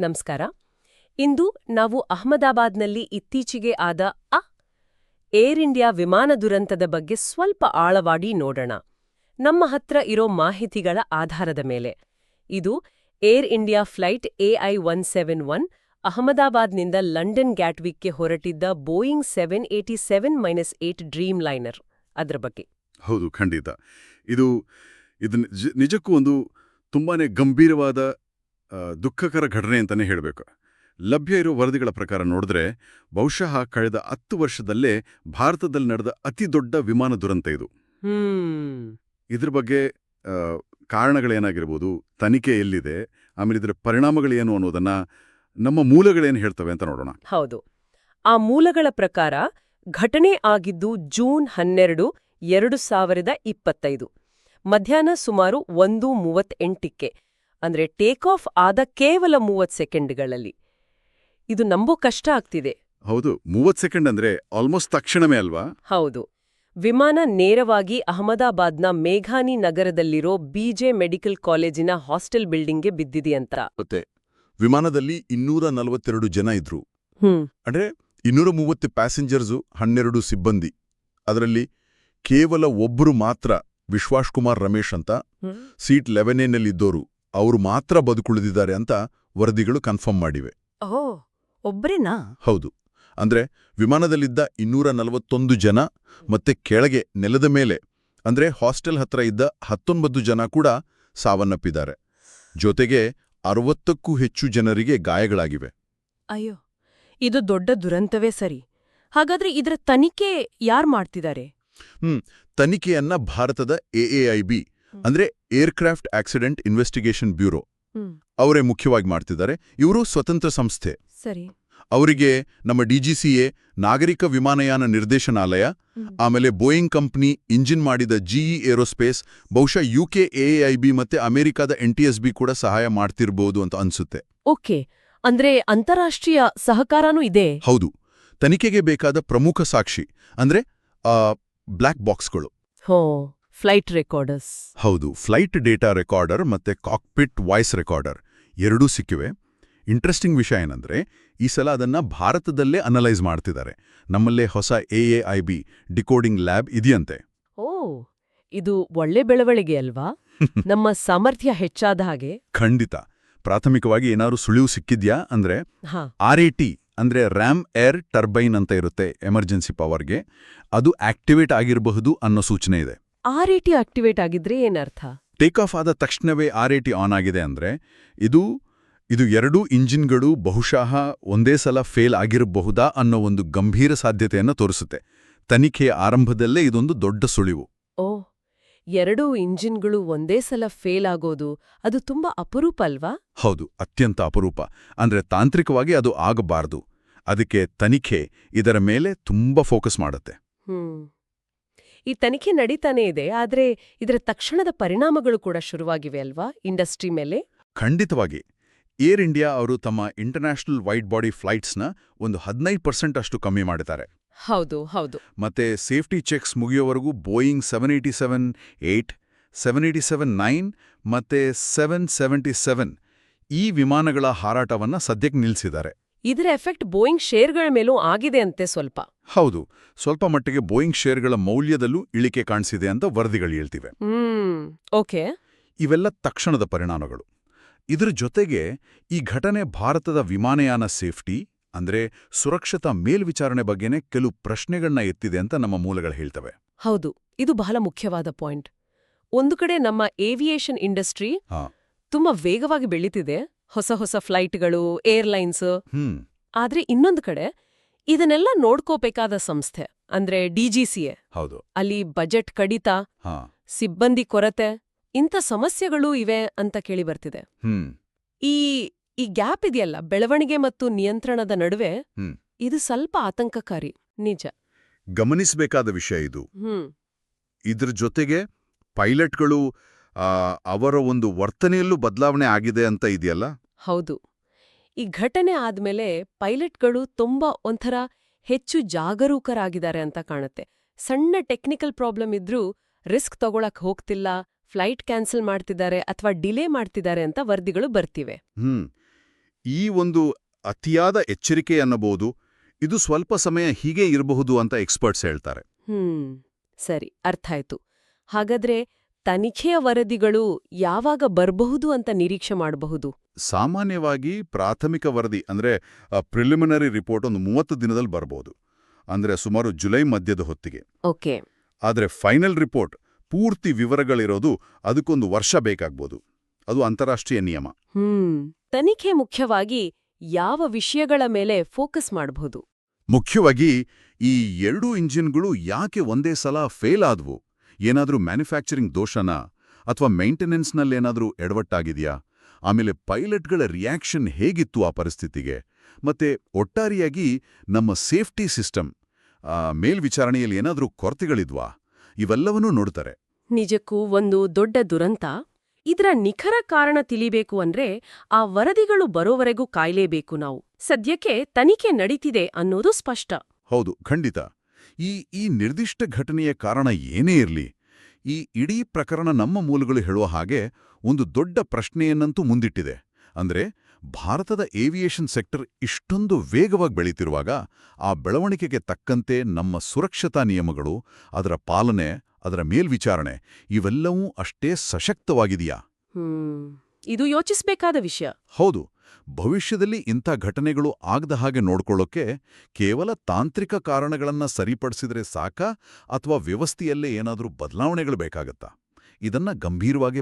ನಮಸ್ಕಾರ. ಇಂದು ನಾವು ಅಹಮದಾಬಾದ್ನಲ್ಲಿ ಇತ್ತೀಚೆಗೆ ಆದ ಏರ್ ಇಂಡಿಯಾ ವಿಮಾನ ದುರಂತದ ಬಗ್ಗೆ ಸ್ವಲ್ಪ ಆಳವಾಗಿ ನೋಡೋಣ. ನಮ್ಮ ಹತ್ರ ಇರೋ ಮಾಹಿತಿಗಳ ಆಧಾರದ ಮೇಲೆ ಇದು ಏರ್ ಇಂಡಿಯಾ ಫ್ಲೈಟ್ AI-171 ಅಹಮದಾಬಾದ್ನಿಂದ ಲಂಡನ್ ಗ್ಯಾಟ್ವಿಕ್ಗೆ ಹೊರಟಿದ್ದ ಬೋಯಿಂಗ್ 787-8 ಡ್ರೀಮ್ ಲೈನರ್ ಅದರ ಬಗ್ಗೆ. ಹೌದು, ಖಂಡಿತ. ಇದು ನಿಜಕ್ಕೂ ಒಂದು ತುಂಬಾನೇ ಗಂಭೀರವಾದ ದುಃಖಕರ ಘಟನೆ ಅಂತಾನೆ ಹೇಳಬೇಕು. ಲಭ್ಯ ಇರೋ ವರದಿಗಳ ಪ್ರಕಾರ ನೋಡಿದ್ರೆ ಬಹುಶಃ ಕಳೆದ 10 ವರ್ಷದಲ್ಲೇ ಭಾರತದಲ್ಲಿ ನಡೆದ ಅತಿ ದೊಡ್ಡ ವಿಮಾನ ದುರಂತ ಇದು. ಇದ್ರ ಬಗ್ಗೆ ಕಾರಣಗಳೇನಾಗಿರ್ಬೋದು, ತನಿಖೆ ಎಲ್ಲಿದೆ, ಆಮೇಲೆ ಇದರ ಪರಿಣಾಮಗಳೇನು ಅನ್ನೋದನ್ನ ನಮ್ಮ ಮೂಲಗಳೇನು ಹೇಳ್ತವೆ ಅಂತ ನೋಡೋಣ. ಹೌದು, ಆ ಮೂಲಗಳ ಪ್ರಕಾರ ಘಟನೆ ಆಗಿದ್ದು ಜೂನ್ 12, 2025 ಮಧ್ಯಾಹ್ನ ಸುಮಾರು 1:38ಕ್ಕೆ, ಅಂದ್ರೆ ಟೇಕ್ ಆಫ್ ಆದ ಕೇವಲ 30 ಸೆಕೆಂಡ್ಗಳಲ್ಲಿ. ಇದು ನಂಬೋ ಕಷ್ಟ ಆಗ್ತಿದೆ. ಹೌದು, 30 ಸೆಕೆಂಡ್ ಅಂದ್ರೆ ಆಲ್ಮೋಸ್ಟ್ ತಕ್ಷಣವೇ ಅಲ್ವಾ? ಹೌದು. ವಿಮಾನ ನೇರವಾಗಿ ಅಹಮದಾಬಾದ್ನ ಮೇಘಾನಿ ನಗರದಲ್ಲಿರೋ BJ ಮೆಡಿಕಲ್ ಕಾಲೇಜಿನ ಹಾಸ್ಟೆಲ್ ಬಿಲ್ಡಿಂಗ್ಗೆ ಬಿದ್ದಿದೆಯಂತ. ಮತ್ತೆ ವಿಮಾನದಲ್ಲಿ 242 ಜನ ಇದ್ರು. ಅಂದ್ರೆ 230 ಪ್ಯಾಸೆಂಜರ್ಸು, 12 ಸಿಬ್ಬಂದಿ. ಅದರಲ್ಲಿ ಕೇವಲ ಒಬ್ಬರು ಮಾತ್ರ, ವಿಶ್ವಾಸ್ ಕುಮಾರ್ ರಮೇಶ್ ಅಂತ, ಸೀಟ್ 11ನಲ್ಲಿದ್ದೋರು, ಅವರು ಮಾತ್ರ ಬದುಕುಳಿದಿದ್ದಾರೆ ಅಂತ ವರದಿಗಳು ಕನ್ಫರ್ಮ್ ಮಾಡಿವೆ. ಒಬ್ರೇನಾ? ಹೌದು. ಅಂದ್ರೆ ವಿಮಾನದಲ್ಲಿದ್ದ 241 ಜನ ಮತ್ತೆ ಕೆಳಗೆ ನೆಲದ ಮೇಲೆ ಅಂದ್ರೆ ಹಾಸ್ಟೆಲ್ ಹತ್ರ ಇದ್ದ 19 ಜನ ಕೂಡ ಸಾವನ್ನಪ್ಪಿದ್ದಾರೆ. ಜೊತೆಗೆ 60ಕ್ಕೂ ಹೆಚ್ಚು ಜನರಿಗೆ ಗಾಯಗಳಾಗಿವೆ. ಅಯ್ಯೋ, ಇದು ದೊಡ್ಡ ದುರಂತವೇ ಸರಿ. ಹಾಗಾದ್ರೆ ಇದರ ತನಿಖೆ ಯಾರು ಮಾಡ್ತಿದ್ದಾರೆ? ತನಿಖೆಯನ್ನ ಭಾರತದ AAIB ಅಂದ್ರೆ ಏರ್ಕ್ರಾಫ್ಟ್ ಆಕ್ಸಿಡೆಂಟ್ ಇನ್ವೆಸ್ಟಿಗೇಷನ್ ಬ್ಯೂರೋ ಅವರೇ ಮುಖ್ಯವಾಗಿ ಮಾಡ್ತಿದ್ದಾರೆ. ಇವರು ಸ್ವತಂತ್ರ ಸಂಸ್ಥೆ. ಸರಿ. ಅವರಿಗೆ ನಮ್ಮ DGCA, ನಾಗರಿಕ ವಿಮಾನಯಾನ ನಿರ್ದೇಶನಾಲಯ, ಆಮೇಲೆ ಬೋಯಿಂಗ್ ಕಂಪ್ನಿ, ಇಂಜಿನ್ ಮಾಡಿದ GE ಏರೋಸ್ಪೇಸ್, ಬಹುಶಃ UK AAIB ಮತ್ತೆ ಅಮೆರಿಕದ NTSB ಕೂಡ ಸಹಾಯ ಮಾಡ್ತಿರ್ಬೋದು ಅಂತ ಅನ್ಸುತ್ತೆ. ಓಕೆ, ಅಂದ್ರೆ ಅಂತಾರಾಷ್ಟ್ರೀಯ ಸಹಕಾರನೂ ಇದೆ. ಹೌದು. ತನಿಖೆಗೆ ಬೇಕಾದ ಪ್ರಮುಖ ಸಾಕ್ಷಿ ಅಂದ್ರೆ ಬ್ಲ್ಯಾಕ್ ಬಾಕ್ಸ್ಗಳು. ಫ್ಲೈಟ್ ರೆಕಾರ್ಡರ್ಸ್. ಹೌದು, ಫ್ಲೈಟ್ ಡೇಟಾ ರೆಕಾರ್ಡರ್ ಮತ್ತೆ ಕಾಕ್ಪಿಟ್ ವಾಯ್ಸ್ ರೆಕಾರ್ಡರ್ ಎರಡೂ ಸಿಕ್ಕಿವೆ. ಇಂಟ್ರೆಸ್ಟಿಂಗ್ ವಿಷಯ ಏನಂದ್ರೆ ಈ ಸಲ ಅದನ್ನ ಭಾರತದಲ್ಲೇ ಅನಲೈಸ್ ಮಾಡ್ತಿದ್ದಾರೆ. ನಮ್ಮಲ್ಲೇ ಹೊಸ AAIB ಡಿಕೋಡಿಂಗ್ ಲ್ಯಾಬ್ ಇದೆಯಂತೆ. ಇದು ಒಳ್ಳೆ ಬೆಳವಣಿಗೆ ಅಲ್ವಾ? ನಮ್ಮ ಸಾಮರ್ಥ್ಯ ಹೆಚ್ಚಾದ ಹಾಗೆ. ಖಂಡಿತ. ಪ್ರಾಥಮಿಕವಾಗಿ ಏನಾದ್ರು ಸುಳಿವು ಸಿಕ್ಕಿದ್ಯಾ ಅಂದ್ರೆ RAT ಅಂದ್ರೆ ರ್ಯಾಮ್ ಏರ್ ಟರ್ಬೈನ್ ಅಂತ ಇರುತ್ತೆ ಎಮರ್ಜೆನ್ಸಿ ಪವರ್ಗೆ, ಅದು ಆಕ್ಟಿವೇಟ್ ಆಗಿರಬಹುದು ಅನ್ನೋ ಸೂಚನೆ ಇದೆ. RAT ಆಕ್ಟಿವೇಟ್ ಆಗಿದ್ರೆ ಏನರ್ಥ? ಟೇಕ್ ಆಫ್ ಆದ ತಕ್ಷಣವೇ RAT ಆನ್ ಆಗಿದೆ ಅಂದ್ರೆ ಇದು ಎರಡೂ ಇಂಜಿನ್ಗಳು ಬಹುಶಃ ಒಂದೇ ಸಲ ಫೇಲ್ ಆಗಿರಬಹುದಾ ಅನ್ನೋ ಒಂದು ಗಂಭೀರ ಸಾಧ್ಯತೆಯನ್ನು ತೋರಿಸುತ್ತೆ. ತನಿಖೆಯ ಆರಂಭದಲ್ಲೇ ಇದೊಂದು ದೊಡ್ಡ ಸುಳಿವು. ಎರಡೂ ಇಂಜಿನ್ಗಳು ಒಂದೇ ಸಲ ಫೇಲ್ ಆಗೋದು ಅದು ತುಂಬಾ ಅಪರೂಪ ಅಲ್ವಾ? ಹೌದು, ಅತ್ಯಂತ ಅಪರೂಪ. ಅಂದ್ರೆ ತಾಂತ್ರಿಕವಾಗಿ ಅದು ಆಗಬಾರದು. ಅದಕ್ಕೆ ತನಿಖೆ ಇದರ ಮೇಲೆ ತುಂಬಾ ಫೋಕಸ್ ಮಾಡುತ್ತೆ. ಈ ತನಿಖೆ ನಡೀತಾನೇ ಇದೆ, ಆದ್ರೆ ಇದರ ತಕ್ಷಣದ ಪರಿಣಾಮಗಳು ಕೂಡ ಶುರುವಾಗಿವೆ ಅಲ್ವಾ ಇಂಡಸ್ಟ್ರಿ ಮೇಲೆ? ಖಂಡಿತವಾಗಿ. ಏರ್ ಇಂಡಿಯಾ ಅವರು ತಮ್ಮ ಇಂಟರ್ನ್ಯಾಷನಲ್ ವೈಡ್ ಬಾಡಿ ಫ್ಲೈಟ್ಸ್ನ ಒಂದು 15% ಅಷ್ಟು ಕಮ್ಮಿ ಮಾಡಿದ್ದಾರೆ. ಹೌದು ಹೌದು. ಮತ್ತೆ ಸೇಫ್ಟಿ ಚೆಕ್ಸ್ ಮುಗಿಯೋವರೆಗೂ ಬೋಯಿಂಗ್ 787-8, 787-9 ಮತ್ತೆ 777 ಈ ವಿಮಾನಗಳ ಹಾರಾಟವನ್ನ ಸದ್ಯಕ್ಕೆ ನಿಲ್ಲಿಸಿದ್ದಾರೆ. ಇದರ ಎಫೆಕ್ಟ್ ಬೋಯಿಂಗ್ ಶೇರ್ಗಳ ಮೇಲೂ ಆಗಿದೆ ಅಂತೆ ಸ್ವಲ್ಪ. ಹೌದು, ಸ್ವಲ್ಪ ಮಟ್ಟಿಗೆ ಬೋಯಿಂಗ್ ಶೇರ್ಗಳ ಮೌಲ್ಯದಲ್ಲೂ ಇಳಿಕೆ ಕಾಣಿಸಿದೆ ಅಂತ ವರದಿಗಳು ಹೇಳ್ತಿವೆ. ಓಕೆ. ಇವೆಲ್ಲ ತಕ್ಷಣದ ಪರಿಣಾಮಗಳು. ಇದರ ಜೊತೆಗೆ ಈ ಘಟನೆ ಭಾರತದ ವಿಮಾನಯಾನ ಸೇಫ್ಟಿ ಅಂದ್ರೆ ಸುರಕ್ಷತಾ ಮೇಲ್ವಿಚಾರಣೆ ಬಗ್ಗೆನೇ ಕೆಲವು ಪ್ರಶ್ನೆಗಳನ್ನ ಎತ್ತಿದೆ ಅಂತ ನಮ್ಮ ಮೂಲಗಳು ಹೇಳ್ತವೆ. ಹೌದು, ಇದು ಬಹಳ ಮುಖ್ಯವಾದ ಪಾಯಿಂಟ್. ಒಂದು ಕಡೆ ನಮ್ಮ ಏವಿಯೇಷನ್ ಇಂಡಸ್ಟ್ರಿ ತುಂಬಾ ವೇಗವಾಗಿ ಬೆಳೀತಿದೆ, ಹೊಸ ಹೊಸ ಫ್ಲೈಟ್ಗಳು, ಏರ್ಲೈನ್ಸ್. ಆದ್ರೆ ಇನ್ನೊಂದು ಕಡೆ ಇದನ್ನೆಲ್ಲ ನೋಡ್ಕೋಬೇಕಾದ ಸಂಸ್ಥೆ ಅಂದ್ರೆ DGCA. ಹೌದು. ಅಲ್ಲಿ ಬಜೆಟ್ ಕಡಿತ, ಸಿಬ್ಬಂದಿ ಕೊರತೆ, ಇಂಥ ಸಮಸ್ಯೆಗಳೂ ಇವೆ ಅಂತ ಕೇಳಿ ಬರ್ತಿದೆ. ಈ ಗ್ಯಾಪ್ ಇದೆಯಲ್ಲ ಬೆಳವಣಿಗೆ ಮತ್ತು ನಿಯಂತ್ರಣದ ನಡುವೆ, ಇದು ಸ್ವಲ್ಪ ಆತಂಕಕಾರಿ. ನಿಜ, ಗಮನಿಸಬೇಕಾದ ವಿಷಯ ಇದು. ಇದ್ರ ಜೊತೆಗೆ ಪೈಲಟ್ಗಳು ಅವರ ಒಂದು ವರ್ತನೆಯಲ್ಲೂ ಬದಲಾವಣೆ ಆಗಿದೆ ಅಂತ ಇದೆಯಲ್ಲ? ಹೌದು. ಈ ಘಟನೆ ಆದ್ಮೇಲೆ ಪೈಲಟ್ಗಳು ತುಂಬಾ ಒಂಥರ ಹೆಚ್ಚು ಜಾಗರೂಕರಾಗಿದ್ದಾರೆ ಅಂತ ಕಾಣುತ್ತೆ. ಸಣ್ಣ ಟೆಕ್ನಿಕಲ್ ಪ್ರಾಬ್ಲಮ್ ಇದ್ರೂ ರಿಸ್ಕ್ ತಗೊಳಕ್ ಹೋಗ್ತಿಲ್ಲ, ಫ್ಲೈಟ್ ಕ್ಯಾನ್ಸಲ್ ಮಾಡ್ತಿದ್ದಾರೆ ಅಥವಾ ಡಿಲೇ ಮಾಡ್ತಿದ್ದಾರೆ ಅಂತ ವರದಿಗಳು ಬರ್ತಿವೆ. ಈ ಒಂದು ಅತಿಯಾದ ಎಚ್ಚರಿಕೆ ಅನ್ನಬಹುದು, ಇದು ಸ್ವಲ್ಪ ಸಮಯ ಹೀಗೆ ಇರಬಹುದು ಅಂತ ಎಕ್ಸ್ಪರ್ಟ್ಸ್ ಹೇಳ್ತಾರೆ. ಸರಿ, ಅರ್ಥಾಯ್ತು. ಹಾಗಾದ್ರೆ ತನಿಖೆಯ ವರದಿಗಳು ಯಾವಾಗ ಬರಬಹುದು ಅಂತ ನಿರೀಕ್ಷೆ ಮಾಡಬಹುದು? ಸಾಮಾನ್ಯವಾಗಿ ಪ್ರಾಥಮಿಕ ವರದಿ ಅಂದ್ರೆ ಪ್ರಿಲಿಮಿನರಿ ರಿಪೋರ್ಟ್ ಒಂದು 30 ದಿನದಲ್ಲಿ ಬರಬಹುದು, ಅಂದ್ರೆ ಸುಮಾರು ಜುಲೈ ಮಧ್ಯದ ಹೊತ್ತಿಗೆ. ಓಕೆ. ಆದರೆ ಫೈನಲ್ ರಿಪೋರ್ಟ್ ಪೂರ್ತಿ ವಿವರಗಳಿರೋದು ಅದಕ್ಕೊಂದು ವರ್ಷ ಬೇಕಾಗ್ಬೋದು. ಅದು ಅಂತಾರಾಷ್ಟ್ರೀಯ ನಿಯಮ. ತನಿಖೆ ಮುಖ್ಯವಾಗಿ ಯಾವ ವಿಷಯಗಳ ಮೇಲೆ ಫೋಕಸ್ ಮಾಡಬಹುದು? ಮುಖ್ಯವಾಗಿ ಈ 2 ಇಂಜಿನ್ಗಳು ಯಾಕೆ ಒಂದೇ ಸಲ ಫೇಲ್ ಆದ್ವು, ಏನಾದ್ರೂ ಮ್ಯಾನುಫ್ಯಾಕ್ಚರಿಂಗ್ ದೋಷನಾ ಅಥವಾ ಮೇಂಟೆನೆನ್ಸ್ನಲ್ಲೇನಾದ್ರೂ ಎಡವಟ್ಟಾಗಿದೆಯಾ, ಆಮೇಲೆ ಪೈಲಟ್ಗಳ ರಿಯಾಕ್ಷನ್ ಹೇಗಿತ್ತು ಆ ಪರಿಸ್ಥಿತಿಗೆ, ಮತ್ತೆ ಒಟ್ಟಾರೆಯಾಗಿ ನಮ್ಮ ಸೇಫ್ಟಿ ಸಿಸ್ಟಮ್ ಮೇಲ್ವಿಚಾರಣೆಯಲ್ಲಿ ಏನಾದ್ರೂ ಕೊರತೆಗಳಿದ್ವಾ, ಇವೆಲ್ಲವನ್ನೂ ನೋಡ್ತಾರೆ. ನಿಜಕ್ಕೂ ಒಂದು ದೊಡ್ಡ ದುರಂತ. ಇದರ ನಿಖರ ಕಾರಣ ತಿಳಿಬೇಕು ಅಂದ್ರೆ ಆ ವರದಿಗಳು ಬರೋವರೆಗೂ ಕಾಯ್ಲೇಬೇಕು ನಾವು. ಸದ್ಯಕ್ಕೆ ತನಿಖೆ ನಡೀತಿದೆ ಅನ್ನೋದು ಸ್ಪಷ್ಟ. ಹೌದು, ಖಂಡಿತ. ಈ ನಿರ್ದಿಷ್ಟ ಘಟನೆಯ ಕಾರಣ ಏನೇ ಇರಲಿ, ಈ ಇಡೀ ಪ್ರಕರಣ ನಮ್ಮ ಮೂಲಗಳು ಹೇಳುವ ಹಾಗೆ ಒಂದು ದೊಡ್ಡ ಪ್ರಶ್ನೆಯನ್ನಂತೂ ಮುಂದಿಟ್ಟಿದೆ. ಅಂದ್ರೆ ಭಾರತದ ಏವಿಯೇಷನ್ ಸೆಕ್ಟರ್ ಇಷ್ಟೊಂದು ವೇಗವಾಗಿ ಬೆಳೀತಿರುವಾಗ ಆ ಬೆಳವಣಿಗೆಗೆ ತಕ್ಕಂತೆ ನಮ್ಮ ಸುರಕ್ಷತಾ ನಿಯಮಗಳು, ಅದರ ಪಾಲನೆ, ಅದರ ಮೇಲ್ವಿಚಾರಣೆ ಇವೆಲ್ಲವೂ ಅಷ್ಟೇ ಸಶಕ್ತವಾಗಿದೆಯಾ? ಇದು ಯೋಚಿಸಬೇಕಾದ ವಿಷಯ. ಹೌದು. ಭವಿಷ್ಯದಲ್ಲಿ ಇಂಥ ಘಟನೆಗಳು ಆಗದ ಹಾಗೆ ನೋಡ್ಕೊಳ್ಳೋಕೆ ಕೇವಲ ತಾಂತ್ರಿಕ ಕಾರಣಗಳನ್ನ ಸರಿಪಡಿಸಿದ್ರೆ ಸಾಕಾ ಅಥವಾ ವ್ಯವಸ್ಥೆಯಲ್ಲೇ ಏನಾದರೂ ಬದಲಾವಣೆಗಳು ಬೇಕಾಗತ್ತಾ? ಇದನ್ನ ಗಂಭೀರವಾಗಿ